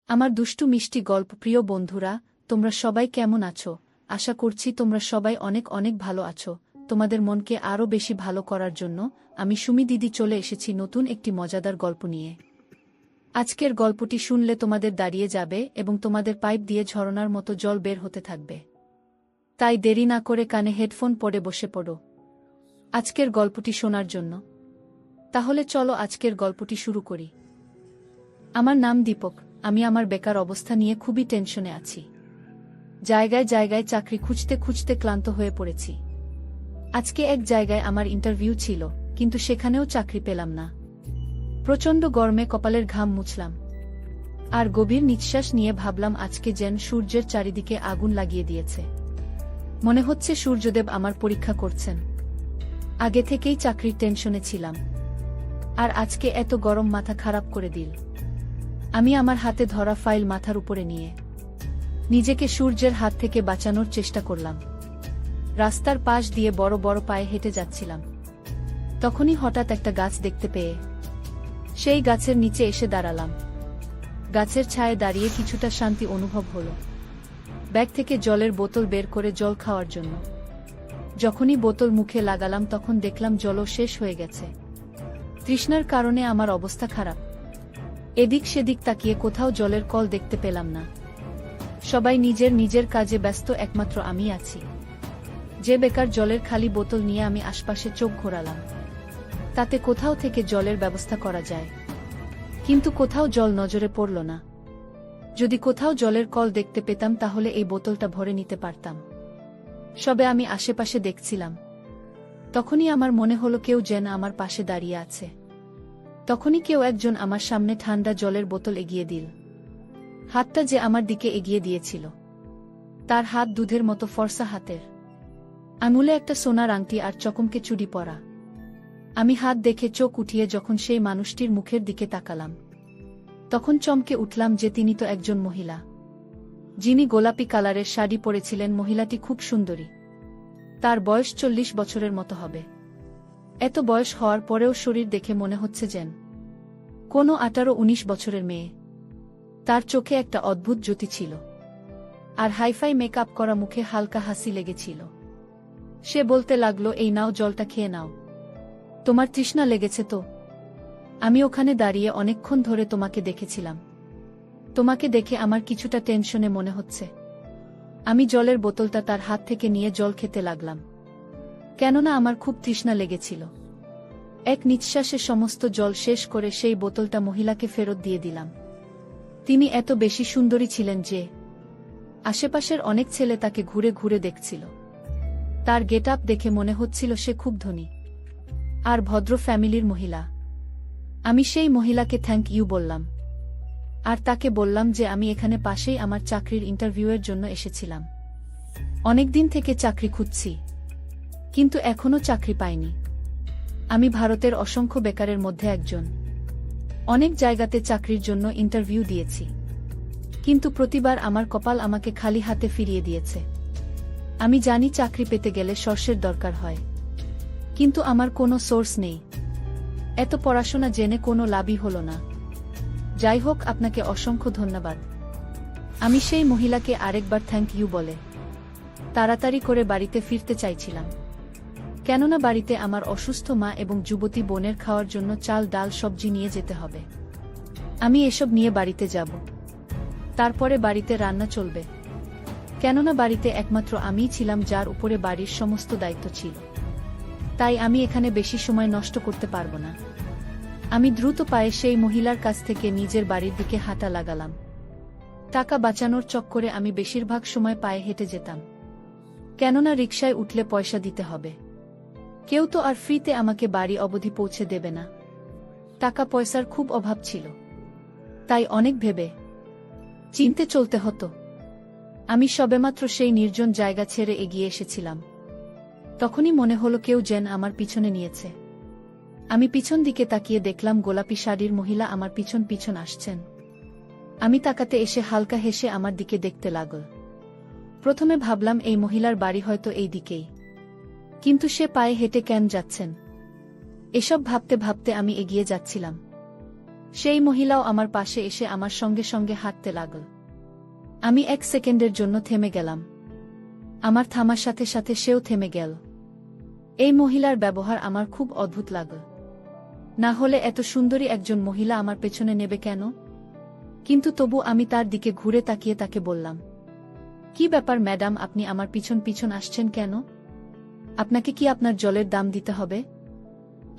আমার দুষ্টু মিষ্টি গল্প প্রিয় বন্ধুরা, তোমরা সবাই কেমন আছো? আশা করছি তোমরা সবাই অনেক অনেক ভালো আছো। তোমাদের মনকে আরও বেশি ভালো করার জন্য আমি সুমি দিদি চলে এসেছি নতুন একটি মজাদার গল্প নিয়ে। আজকের গল্পটি শুনলে তোমাদের দাঁড়িয়ে যাবে এবং তোমাদের পাইপ দিয়ে ঝরনার মতো জল বের হতে থাকবে। তাই দেরি না করে কানে হেডফোন পরে বসে পড়ো আজকের গল্পটি শোনার জন্য। তাহলে চলো আজকের গল্পটি শুরু করি। আমার নাম দীপক। আমি আমার বেকার অবস্থা নিয়ে খুবই টেনশনে আছি। জায়গায় জায়গায় চাকরি খুঁজতে খুঁজতে ক্লান্ত হয়ে পড়েছি। আজকে এক জায়গায় আমার ইন্টারভিউ ছিল, কিন্তু সেখানেও চাকরি পেলাম না। প্রচণ্ড গরমে কপালের ঘাম মুছলাম আর গভীর নিঃশ্বাস নিয়ে ভাবলাম আজকে যেন সূর্যের চারিদিকে আগুন লাগিয়ে দিয়েছে। মনে হচ্ছে সূর্যদেব আমার পরীক্ষা করছেন। আগে থেকেই চাকরির টেনশনে ছিলাম, আর আজকে এত গরম মাথা খারাপ করে দিল। আমি আমার হাতে ধরা ফাইল মাথার উপরে নিয়ে নিজেকে সূর্যের হাত থেকে বাঁচানোর চেষ্টা করলাম। রাস্তার পাশ দিয়ে বড় বড় পায়ে হেঁটে যাচ্ছিলাম। তখনই হঠাৎ একটা গাছ দেখতে পেয়ে সেই গাছের নিচে এসে দাঁড়ালাম। গাছের ছায়ে দাঁড়িয়ে কিছুটা শান্তি অনুভব হলো। ব্যাগ থেকে জলের বোতল বের করে জল খাওয়ার জন্য যখনই বোতল মুখে লাগালাম তখন দেখলাম জলও শেষ হয়ে গেছে। তৃষ্ণার কারণে আমার অবস্থা খারাপ। এদিক সেদিক তাকিয়ে কোথাও জলের কল দেখতে পেলাম না। সবাই নিজের নিজের কাজে ব্যস্ত, একমাত্র আমি আছি যে বেকার। জলের খালি বোতল নিয়ে আমি আশপাশে চোখ ঘোরালাম, তাতে কোথাও থেকে জলের ব্যবস্থা করা যায়, কিন্তু কোথাও জল নজরে পড়ল না। যদি কোথাও জলের কল দেখতে পেতাম তাহলে এই বোতলটা ভরে নিতে পারতাম। সবে আমি আশেপাশে দেখছিলাম, তখনই আমার মনে হলো কেউ যেন আমার পাশে দাঁড়িয়ে আছে। তখনই কেউ একজন আমার সামনে ঠান্ডা জলের বোতল এগিয়ে দিল। হাতটা যে আমার দিকে এগিয়ে দিয়েছিল, তার হাত দুধের মতো ফর্সা হাতের, আঙুলে একটা সোনার আংটি আর চকমকে চুড়ি পরা। আমি হাত দেখে চোখ উঠিয়ে যখন সেই মানুষটির মুখের দিকে তাকালাম, তখন চমকে উঠলাম যে তিনি তো একজন মহিলা, যিনি গোলাপি কালারের শাড়ি পরেছিলেন। মহিলাটি খুব সুন্দরী। তার বয়স 40 বছরের মতো হবে। এত বয়স হওয়ার পরেও শরীর দেখে মনে হচ্ছে যেন কোনো 18-19 বছরের মেয়ে। তার চোখে একটা অদ্ভুত জ্যোতি ছিল, আর হাইফাই মেকআপ করা মুখে হালকা হাসি লেগেছিল। সে বলতে লাগলো, এই নাও, জলটা খেয়ে নাও। তোমার তৃষ্ণা লেগেছে তো? আমি ওখানে দাঁড়িয়ে অনেকক্ষণ ধরে তোমাকে দেখেছিলাম। তোমাকে দেখে আমার কিছুটা টেনশনে মনে হচ্ছে। আমি জলের বোতলটা তার হাত থেকে নিয়ে জল খেতে লাগলাম, কেননা আমার খুব তৃষ্ণা লেগেছিল। এক নিঃশ্বাসে সমস্ত জল শেষ করে সেই বোতলটা মহিলাকে ফেরত দিয়ে দিলাম। তিনি এত বেশি সুন্দরী ছিলেন যে আশেপাশের অনেক ছেলে তাকে ঘুরে ঘুরে দেখছিল। তার গেটআপ দেখে মনে হচ্ছিল সে খুব ধনী আর ভদ্র ফ্যামিলির মহিলা। আমি সেই মহিলাকে থ্যাংক ইউ বললাম, আর তাকে বললাম যে আমি এখানে পাশেই আমার চাকরির ইন্টারভিউয়ের জন্য এসেছিলাম। অনেকদিন থেকে চাকরি খুঁজছি, কিন্তু এখনো চাকরি পাইনি। আমি ভারতের অসংখ্য বেকারের মধ্যে একজন। অনেক জায়গাতে চাকরির জন্য ইন্টারভিউ দিয়েছি, কিন্তু প্রতিবার আমার কপাল আমাকে খালি হাতে ফিরিয়ে দিয়েছে। আমি জানি চাকরি পেতে গেলে সোর্সের দরকার হয়, কিন্তু আমার কোনো সোর্স নেই। এত পড়াশোনা জেনে কোনো লাভই হলো না। যাই হোক, আপনাকে অসংখ্য ধন্যবাদ। আমি সেই মহিলাকে আরেকবার থ্যাংক ইউ বলে তাড়াতাড়ি করে বাড়িতে ফিরতে চাইছিলাম, কেননা বাড়িতে আমার অসুস্থ মা এবং যুবতী বোনের খাওয়ার জন্য চাল, ডাল, সবজি নিয়ে যেতে হবে। আমি এসব নিয়ে বাড়িতে যাব, তারপরে বাড়িতে রান্না চলবে, কেননা বাড়িতে একমাত্র আমিই ছিলাম যার উপরে বাড়ির সমস্ত দায়িত্ব ছিল। তাই আমি এখানে বেশি সময় নষ্ট করতে পারবো না। আমি দ্রুত পায়ে সেই মহিলার কাছ থেকে নিজের বাড়ির দিকে হাঁটা লাগালাম। টাকা বাঁচানোর চক্করে আমি বেশিরভাগ সময় পায়ে হেঁটে যেতাম, কেননা রিকশায় উঠলে পয়সা দিতে হবে। কেউ তো আর ফ্রিতে আমাকে বাড়ি অবধি পৌঁছে দেবে না। টাকা পয়সার খুব অভাব ছিল, তাই অনেক ভেবে চিন্তে চলতে হতো। আমি সবেমাত্র সেই নির্জন জায়গা ছেড়ে এগিয়ে এসেছিলাম, তখনই মনে হলো কেউ যেন আমার পিছনে নিয়েছে। আমি পিছন দিকে তাকিয়ে দেখলাম গোলাপি শাড়ির মহিলা আমার পিছন পিছন আসছেন। আমি তাকাতে এসে হালকা হেসে আমার দিকে দেখতে লাগল। প্রথমে ভাবলাম এই মহিলার বাড়ি হয়তো এই দিকেই, কিন্তু সে পায়ে হেঁটে কেন যাচ্ছেন? এসব ভাবতে ভাবতে আমি এগিয়ে যাচ্ছিলাম। সেই মহিলাও আমার পাশে এসে আমার সঙ্গে সঙ্গে হাঁটতে লাগল। আমি 1 সেকেন্ডের জন্য থেমে গেলাম। আমার থামার সাথে সাথে সেও থেমে গেল। এই মহিলার ব্যবহার আমার খুব অদ্ভুত লাগল। না হলে এত সুন্দরী একজন মহিলা আমার পেছনে নেবে কেন? কিন্তু তবু আমি তার দিকে ঘুরে তাকিয়ে তাকে বললাম, কি ব্যাপার ম্যাডাম, আপনি আমার পিছন পিছন আসছেন কেন? আপনাকে কি আপনার জলের দাম দিতে হবে?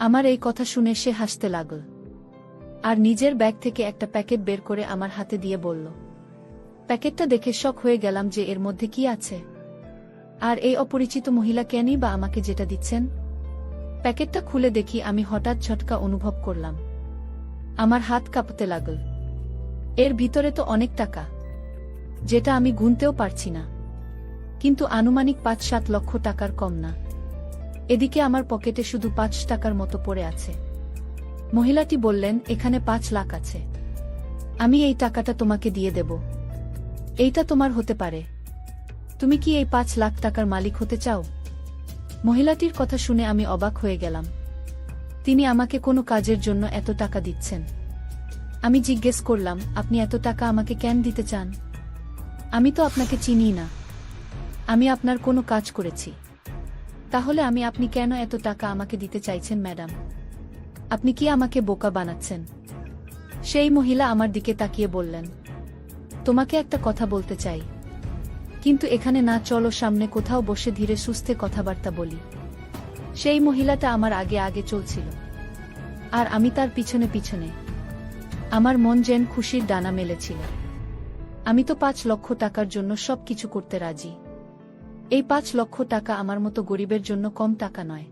আমার এই কথা শুনে সে হাসতে লাগল আর নিজের ব্যাগ থেকে একটা প্যাকেট বের করে আমার হাতে দিয়ে বলল। প্যাকেটটা দেখে শক হয়ে গেলাম যে এর মধ্যে কি আছে। আর এই অপরিচিত মহিলা কেনই বা আমাকে যেটা দিচ্ছেন? প্যাকেটটা খুলে দেখি আমি হঠাৎ ঝটকা অনুভব করলাম। আমার হাত কাঁপতে লাগল। এর ভিতরে তো অনেক টাকা, যেটা আমি গুনতেও পারছি না, কিন্তু আনুমানিক 5-7 লক্ষ টাকার কম না। এদিকে আমার পকেটে শুধু 5 টাকার মতো পড়ে আছে। মহিলাটি বললেন, এখানে 5 লাখ আছে, আমি এই টাকাটা তোমাকে দিয়ে দেব। এইটা তোমার হতে পারে। তুমি কি এই 5 লাখ টাকার মালিক হতে চাও? মহিলাটির কথা শুনে আমি অবাক হয়ে গেলাম। তিনি আমাকে কোনো কাজের জন্য এত টাকা দিচ্ছেন। আমি জিজ্ঞেস করলাম, আপনি এত টাকা আমাকে কেন দিতে চান? আমি তো আপনাকে চিনি না, আমি আপনার কোনো কাজ করেছি। তাহলে আপনি কেন এত টাকা আমাকে দিতে চাইছেন ম্যাডাম? আপনি কি আমাকে বোকা বানাচ্ছেন? সেই মহিলা আমার দিকে তাকিয়ে বললেন, তোমাকে একটা কথা বলতে চাই, কিন্তু এখানে না, চলো সামনে কোথাও বসে ধীরে সুস্থে কথাবার্তা বলি। সেই মহিলাটা আমার আগে আগে চলছিল আর আমি তার পিছনে পিছনে। আমার মন যেন খুশির ডানা মেলেছিল। আমি তো 5 লক্ষ টাকার জন্য সব কিছু করতে রাজি। এই 5 লক্ষ টাকা আমার মতো গরিবের জন্য কম টাকা নয়।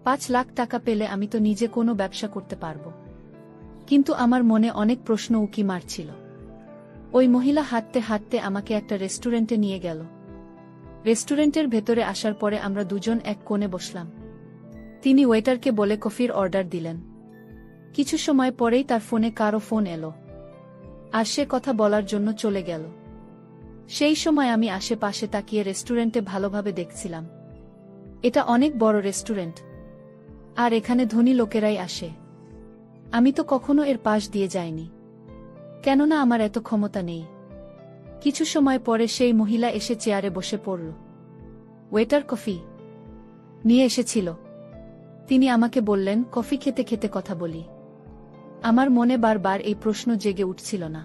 5 লাখ টাকা পেলে আমি তো নিজে কোনো ব্যবসা করতে পারবো। কিন্তু আমার মনে অনেক প্রশ্ন উকি মারছিল। ওই মহিলা হাঁটতে হাঁটতে আমাকে একটা রেস্টুরেন্টে নিয়ে গেল। রেস্টুরেন্টের ভেতরে আসার পরে আমরা দুজন এক কোণে বসলাম। তিনি ওয়েটারকে বলে কফির অর্ডার দিলেন। কিছু সময় পরেই তার ফোনে কারো ফোন এলো আর সে কথা বলার জন্য চলে গেল। সেই সময় আমি আশেপাশে তাকিয়ে রেস্টুরেন্টে ভালোভাবে দেখছিলাম। এটা অনেক বড় রেস্টুরেন্ট আর এখানে ধনী লোকেরাই আসে। আমি তো কখনো এর পাশ দিয়ে যাইনি, কেননা আমার এত ক্ষমতা নেই। কিছু সময় পরে সেই মহিলা এসে চেয়ারে বসে পড়ল। ওয়েটার কফি নিয়ে এসেছিল। তিনি আমাকে বললেন, কফি খেতে খেতে কথা বলি। আমার মনে বারবার এই প্রশ্ন জেগে উঠছিল না,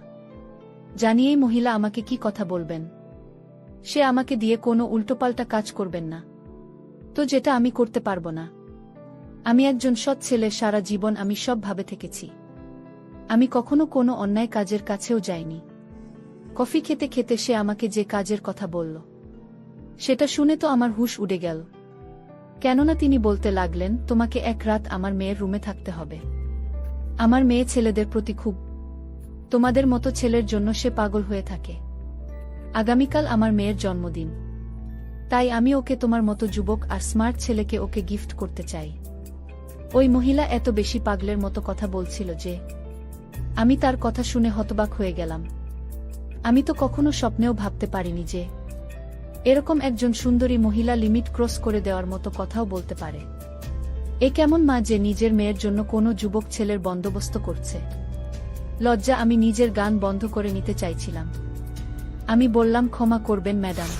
জানিয়েই মহিলা আমাকে কি কথা বলবেন। সে আমাকে দিয়ে কোনো উল্টোপাল্টা কাজ করবেন না তো, যেটা আমি করতে পারবো না। আমি একজন সৎ ছেলে, সারা জীবন আমি সব ভাবে থেকেছি। আমি কখনো কোনো অন্যায় কাজের কাছেও যাইনি। কফি খেতে খেতে সে আমাকে যে কাজের কথা বলল, সেটা শুনে তো আমার হুঁশ উড়ে গেল। কেননা তিনি বলতে লাগলেন, তোমাকে এক রাত আমার মেয়ের রুমে থাকতে হবে। আমার মেয়ে ছেলেদের প্রতি খুব, তোমাদের মতো ছেলের জন্য সে পাগল হয়ে থাকে। আগামীকাল আমার মেয়ের জন্মদিন, তাই আমি ওকে তোমার মতো যুবক আর স্মার্ট ছেলেকে ওকে গিফট করতে চাই। ওই মহিলা এত বেশি পাগলের মতো কথা বলছিল যে আমি তার কথা শুনে হতবাক হয়ে গেলাম। আমি তো কখনো স্বপ্নেও ভাবতে পারিনি যে এরকম একজন সুন্দরী মহিলা লিমিট ক্রস করে দেওয়ার মতো কথাও বলতে পারে। এ কেমন মা যে নিজের মেয়ের জন্য কোনো যুবক ছেলের বন্দোবস্ত করছে। লজ্জা, আমি নিজের গান বন্ধ করে নিতে চাইছিলাম। আমি বললাম, ক্ষমা করবেন ম্যাডাম,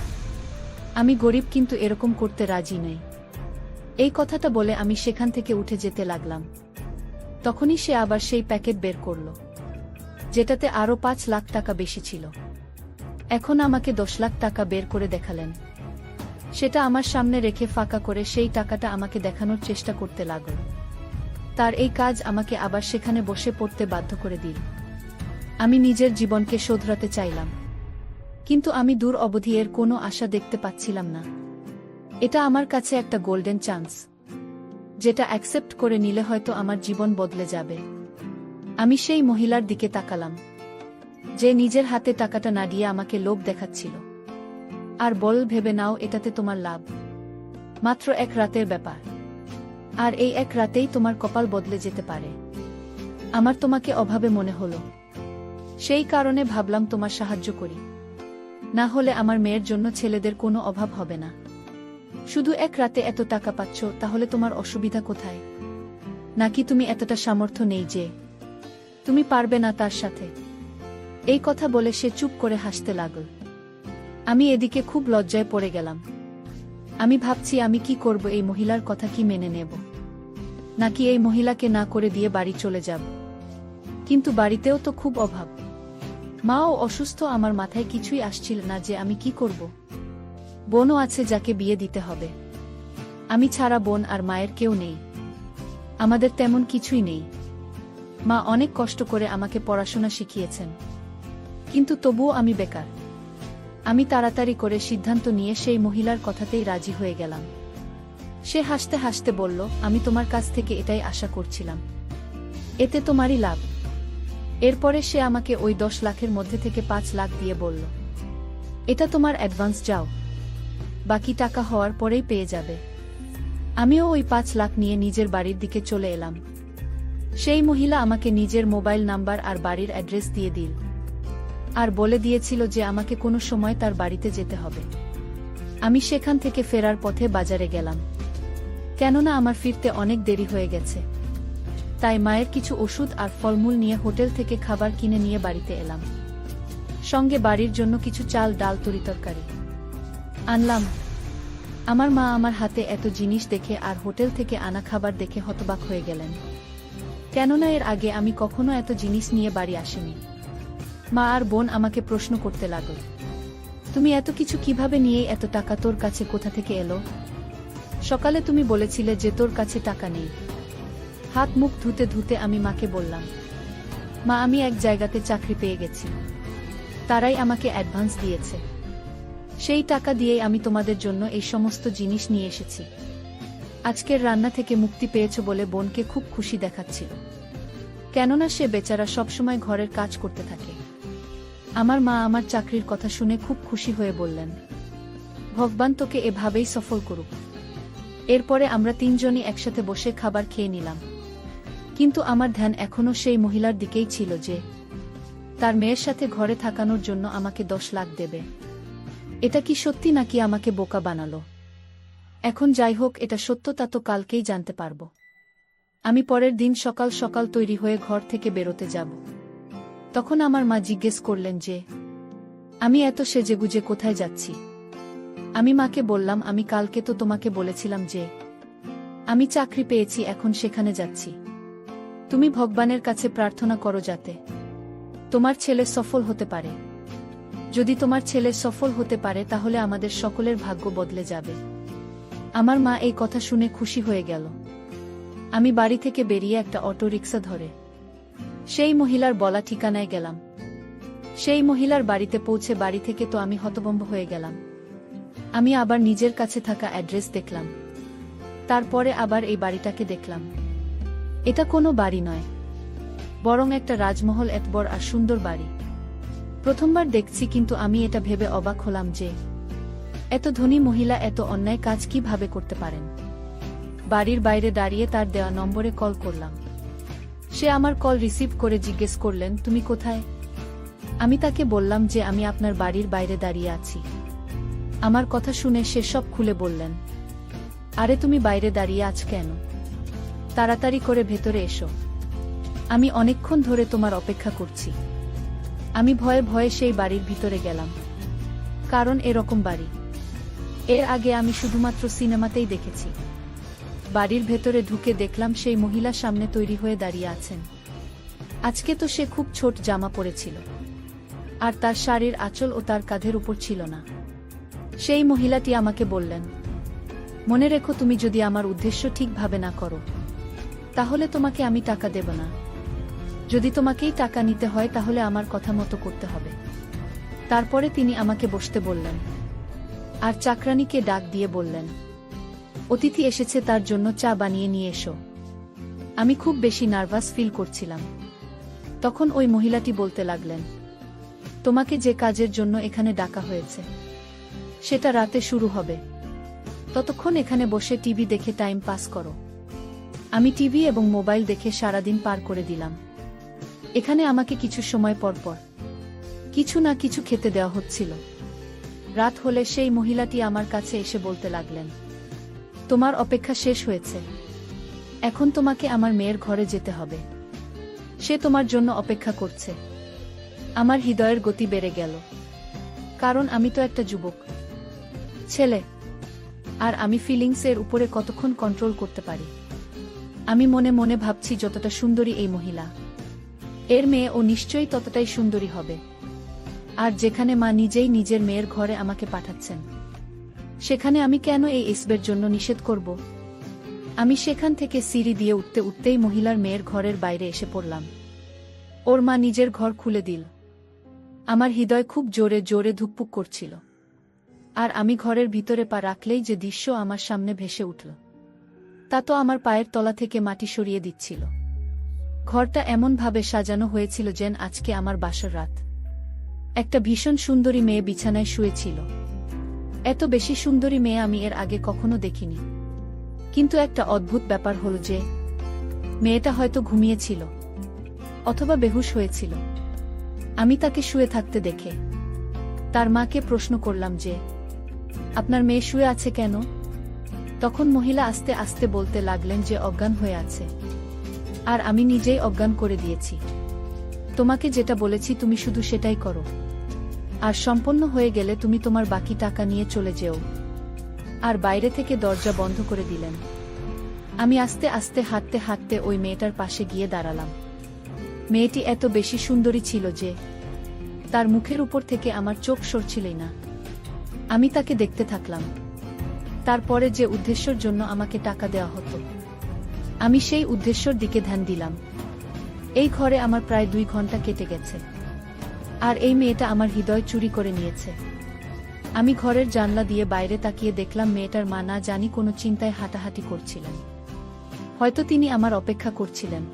আমি গরিব, কিন্তু এরকম করতে রাজি নই। এই কথাটা বলে আমি সেখান থেকে উঠে যেতে লাগলাম। তখনই সে আবার সেই প্যাকেট বের করল, যেটাতে আরও 5 লাখ টাকা বেশি ছিল। এখন আমাকে 10 লাখ টাকা বের করে দেখালেন। সেটা আমার সামনে রেখে ফাঁকা করে সেই টাকাটা আমাকে দেখানোর চেষ্টা করতে লাগল। তার এই কাজ আমাকে আবার সেখানে বসে পড়তে বাধ্য করে দিল। আমি নিজের জীবনকে শোধরাতে চাইলাম, কিন্তু আমি দূর অবধি এর কোনো আশা দেখতে পাচ্ছিলাম না। এটা আমার কাছে একটা গোল্ডেন চান্স, যেটা অ্যাকসেপ্ট করে নিলে হয়তো আমার জীবন বদলে যাবে। আমি সেই মহিলার দিকে তাকালাম, যে নিজের হাতে টাকাটা না দিয়ে আমাকে লোভ দেখাচ্ছিল আর বল, ভেবে নাও এটাতে তোমার লাভ। মাত্র 1 রাতের ব্যাপার, আর এই 1 রাতেই তোমার কপাল বদলে যেতে পারে। আমার তোমাকে অভাবে মনে হলো, সেই কারণে ভাবলাম তোমার সাহায্য করি। না হলে আমার মেয়ের জন্য ছেলেদের কোনো অভাব হবে না। শুধু 1 রাতে এত টাকা পাচ্ছ, তাহলে তোমার অসুবিধা কোথায়? নাকি তুমি এতটা সামর্থ্য নেই যে তুমি পারবে না তার সাথে। এই কথা বলে সে চুপ করে হাসতে লাগল। আমি এদিকে খুব লজ্জায় পড়ে গেলাম। আমি ভাবছি আমি কি করব, এই মহিলার কথা কি মেনে নেব, নাকি এই মহিলাকে না করে দিয়ে বাড়ি চলে যাব। কিন্তু বাড়িতেও তো খুব অভাব, মাও অসুস্থ, আমার মাথায় কিছুই আসছিল না যে আমি কি করব। বোনও আছে যাকে বিয়ে দিতে হবে, আমি ছাড়া বোন আর মায়ের কেউ নেই, আমাদের তেমন কিছুই নেই। মা অনেক কষ্ট করে আমাকে পড়াশোনা শিখিয়েছেন, কিন্তু তবুও আমি বেকার। আমি তাড়াতাড়ি করে সিদ্ধান্ত নিয়ে সেই মহিলার কথাতেই রাজি হয়ে গেলাম। সে হাসতে হাসতে বলল, আমি তোমার কাছ থেকে এটাই আশা করছিলাম, এতে তোমারই লাভ। এরপরে সে আমাকে ওই 10 লাখের মধ্যে থেকে 5 লাখ দিয়ে বলল, এটা তোমার অ্যাডভান্স, যাও, বাকি টাকা হওয়ার পরেই পেয়ে যাবে। আমিও ওই 5 লাখ নিয়ে নিজের বাড়ির দিকে চলে এলাম। সেই মহিলা আমাকে নিজের মোবাইল নাম্বার আর বাড়ির অ্যাড্রেস দিয়ে দিল, আর বলে দিয়েছিল যে আমাকে কোনো সময় তার বাড়িতে যেতে হবে। আমি সেখান থেকে ফেরার পথে বাজারে গেলাম, কেননা আমার ফিরতে অনেক দেরি হয়ে গেছে। তাই মায়ের কিছু ওষুধ আর ফলমূল নিয়ে হোটেল থেকে খাবার কিনে নিয়ে বাড়িতে এলাম। সঙ্গে বাড়ির জন্য কিছু চাল, ডাল, তরিতরকারি আনলাম। আমার মা আমার হাতে এত জিনিস দেখে আর হোটেল থেকে আনা খাবার দেখে হতবাক হয়ে গেলেন, কেননা এর আগে আমি কখনো এত জিনিস নিয়ে বাড়ি আসিনি। মা আর বোন আমাকে প্রশ্ন করতে লাগল, তুমি এত কিছু কিভাবে নিয়ে, এত টাকা তোর কাছে কোথা থেকে এলো? সকালে তুমি বলেছিলে যে তোর কাছে টাকা নেই। হাত মুখ ধুতে ধুতে আমি মাকে বললাম, মা আমি এক জায়গাতে চাকরি পেয়ে গেছি, তারাই আমাকে অ্যাডভান্স দিয়েছে, সেই টাকা দিয়েই আমি তোমাদের জন্য এই সমস্ত জিনিস নিয়ে এসেছি। আজকের রান্না থেকে মুক্তি পেয়েছ বলে বোনকে খুব খুশি দেখাচ্ছিল, কেননা সে বেচারা সবসময় ঘরের কাজ করতে থাকে। আমার মা আমার চাকরির কথা শুনে খুব খুশি হয়ে বললেন, ভগবান তোকে এভাবেই সফল করুক। এরপরে আমরা 3 জনই একসাথে বসে খাবার খেয়ে নিলাম। কিন্তু আমার ধ্যান এখনো সেই মহিলার দিকেই ছিল যে তার মেয়ের সাথে ঘরে থাকানোর জন্য আমাকে 10 লাখ দেবে। এটা কি সত্যি নাকি আমাকে বোকা বানালো? এখন যাই হোক, এটা সত্য তা তো কালকেই জানতে পারবো। আমি পরের দিন সকাল সকাল তৈরি হয়ে ঘর থেকে বেরোতে যাব। তখন আমার মা জিজ্ঞেস করলেন যে আমি এত সেজেগুজে কোথায় যাচ্ছি। আমি মাকে বললাম, আমি কালকে তো তোমাকে বলেছিলাম যে আমি চাকরি পেয়েছি, এখন সেখানে যাচ্ছি। তুমি ভগবানের কাছে প্রার্থনা করো যাতে তোমার ছেলে সফল হতে পারে। যদি তোমার ছেলে সফল হতে পারে তাহলে আমাদের সকলের ভাগ্য বদলে যাবে। আমার মা এই কথা শুনে খুশি হয়ে গেল। আমি বাড়ি থেকে বেরিয়ে একটা অটো রিক্সা ধরে সেই মহিলার বলা ঠিকানায় গেলাম। সেই মহিলার বাড়িতে পৌঁছে বাড়ি থেকে তো আমি হতভম্ব হয়ে গেলাম। আমি আবার নিজের কাছে থাকা অ্যাড্রেস দেখলাম, তারপরে আবার এই বাড়িটাকে দেখলাম। এটা কোনো বাড়ি নয়, বরং একটা রাজমহল, এত বড় আর সুন্দর বাড়ি। প্রথমবার দেখছি, কিন্তু আমি এটা ভেবে অবাক হলাম যে এত ধনী মহিলা এত অন্যায় কাজ কিভাবে করতে পারেন। বাড়ির বাইরে দাঁড়িয়ে তার দেওয়া নম্বরে কল করলাম। সে আমার কল রিসিভ করে জিজ্ঞেস করলেন, তুমি কোথায়? আমি তাকে বললাম যে আমি আপনার বাড়ির বাইরে দাঁড়িয়ে আছি। আমার কথা শুনে সে সব খুলে বললেন, আরে তুমি বাইরে দাঁড়িয়ে আছ কেন? তাড়াতাড়ি করে ভেতরে এসো, আমি অনেকক্ষণ ধরে তোমার অপেক্ষা করছি। আমি ভয়ে ভয়ে সেই বাড়ির ভিতরে গেলাম, কারণ এরকম বাড়ি এর আগে আমি শুধুমাত্র সিনেমাতেই দেখেছি। বাড়ির ভেতরে ঢুকে দেখলাম সেই মহিলা সামনে তৈরি হয়ে দাঁড়িয়ে আছেন। আজকে তো সে খুব ছোট জামা পরেছিল, আর তার শাড়ির আঁচল ও তার কাঁধের উপর ছিল না। সেই মহিলাটি আমাকে বললেন, মনে রেখো, তুমি যদি আমার উদ্দেশ্য ঠিকভাবে না করো তাহলে তোমাকে আমি টাকা দেব না। যদি তোমাকেই টাকা নিতে হয় তাহলে আমার কথা মতো করতে হবে। তারপরে তিনি আমাকে বসতে বললেন, আর চাকরানীকে ডাক দিয়ে বললেন, অতিথি এসেছে, তার জন্য চা বানিয়ে নিয়ে এসো। আমি খুব বেশি নার্ভাস ফিল করছিলাম। তখন ওই মহিলাটি বলতে লাগলেন, তোমাকে যে কাজের জন্য এখানে ডাকা হয়েছে সেটা রাতে শুরু হবে, ততক্ষণ এখানে বসে টিভি দেখে টাইম পাস করো। আমি টিভি এবং মোবাইল দেখে সারাদিন পার করে দিলাম। এখানে আমাকে কিছু সময় পর পর কিছু না কিছু খেতে দেওয়া হচ্ছিল। রাত হলে সেই মহিলাটি আমার কাছে এসে বলতে লাগলেন, তোমার অপেক্ষা শেষ হয়েছে, এখন তোমাকে আমার মেয়ের ঘরে যেতে হবে। সে তোমার জন্য অপেক্ষা করছে। আমার হৃদয়ের গতি বেড়ে গেল, কারণ আমি তো একটা যুবক ছেলে, আর আমি ফিলিংসের উপরে কতক্ষণ কন্ট্রোল করতে পারি। আমি মনে মনে ভাবছি, যতটা সুন্দরী এই মহিলা, এর মেয়ে ও নিশ্চয়ই ততটাই সুন্দরী হবে। আর যেখানে মা নিজেই নিজের মেয়ের ঘরে আমাকে পাঠাচ্ছেন, সেখানে আমি কেন এই এসবের জন্য নিষেধ করব? আমি সেখান থেকে সিঁড়ি দিয়ে উঠতে উঠতেই মহিলার মেয়ের ঘরের বাইরে এসে পড়লাম। ওর মা নিজের ঘর খুলে দিল। আমার হৃদয় খুব জোরে জোরে ধুকপুক করছিল, আর আমি ঘরের ভিতরে পা রাখলেই যে দৃশ্য আমার সামনে ভেসে উঠল, তা তো আমার পায়ের তলা থেকে মাটি সরিয়ে দিচ্ছিল। ঘরটা এমনভাবে সাজানো হয়েছিল যেন আজকে আমার বাসর রাত। একটা ভীষণ সুন্দরী মেয়ে বিছানায় শুয়েছিল। এত বেশি সুন্দরী মেয়ে আমি এর আগে কখনো দেখিনি। কিন্তু একটা অদ্ভুত ব্যাপার হলো যে, মেয়েটা হয়তো ঘুমিয়েছিল অথবা বেহুশ হয়েছিল। আমি তাকে শুয়ে থাকতে দেখে তার মাকে প্রশ্ন করলাম যে, আপনার মেয়ে শুয়ে আছে কেন? তখন মহিলা আস্তে আস্তে বলতে লাগলেন যে অজ্ঞান হয়ে আছে, আর আমি নিজেই অজ্ঞান করে দিয়েছি। তোমাকে যেটা বলেছি তুমি শুধু সেটাই করো, আর সম্পন্ন হয়ে গেলে তুমি তোমার বাকি টাকা নিয়ে চলে যেও। আর বাইরে থেকে দরজা বন্ধ করে দিলেন। আমি আস্তে আস্তে হাঁটতে হাঁটতে ওই মেয়েটার পাশে গিয়ে দাঁড়ালাম। মেয়েটি এত বেশি সুন্দরী ছিল যে তার মুখের উপর থেকে আমার চোখ সরছিলই না। আমি তাকে দেখতে থাকলাম। তারপরে যে উদ্দেশ্যের জন্য আমাকে টাকা দেওয়া হতো, আমি সেই উদ্দেশ্যের দিকে ধ্যান দিলাম। এই ঘরে আমার প্রায় 2 ঘন্টা কেটে গেছে, আর এই মেয়েটা আমার হৃদয় চুরি করে নিয়েছে। আমি ঘরের জানলা দিয়ে বাইরে তাকিয়ে দেখলাম মেয়েটার মা না জানি কোনো চিন্তায় হাঁটাহাঁটি করছিলেন। হয়তো তিনি আমার অপেক্ষা করছিলেন।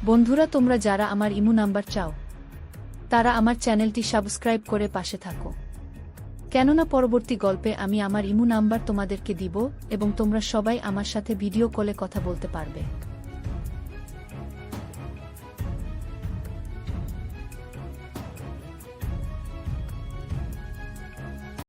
বন্ধুরা, তোমরা যারা আমার ইমো নাম্বার চাও, তারা আমার চ্যানেলটি সাবস্ক্রাইব করে পাশে থাকো, কেননা পরবর্তী গল্পে আমি আমার ইমো নাম্বার তোমাদেরকে দিব এবং তোমরা সবাই আমার সাথে ভিডিও কলে কথা বলতে পারবে।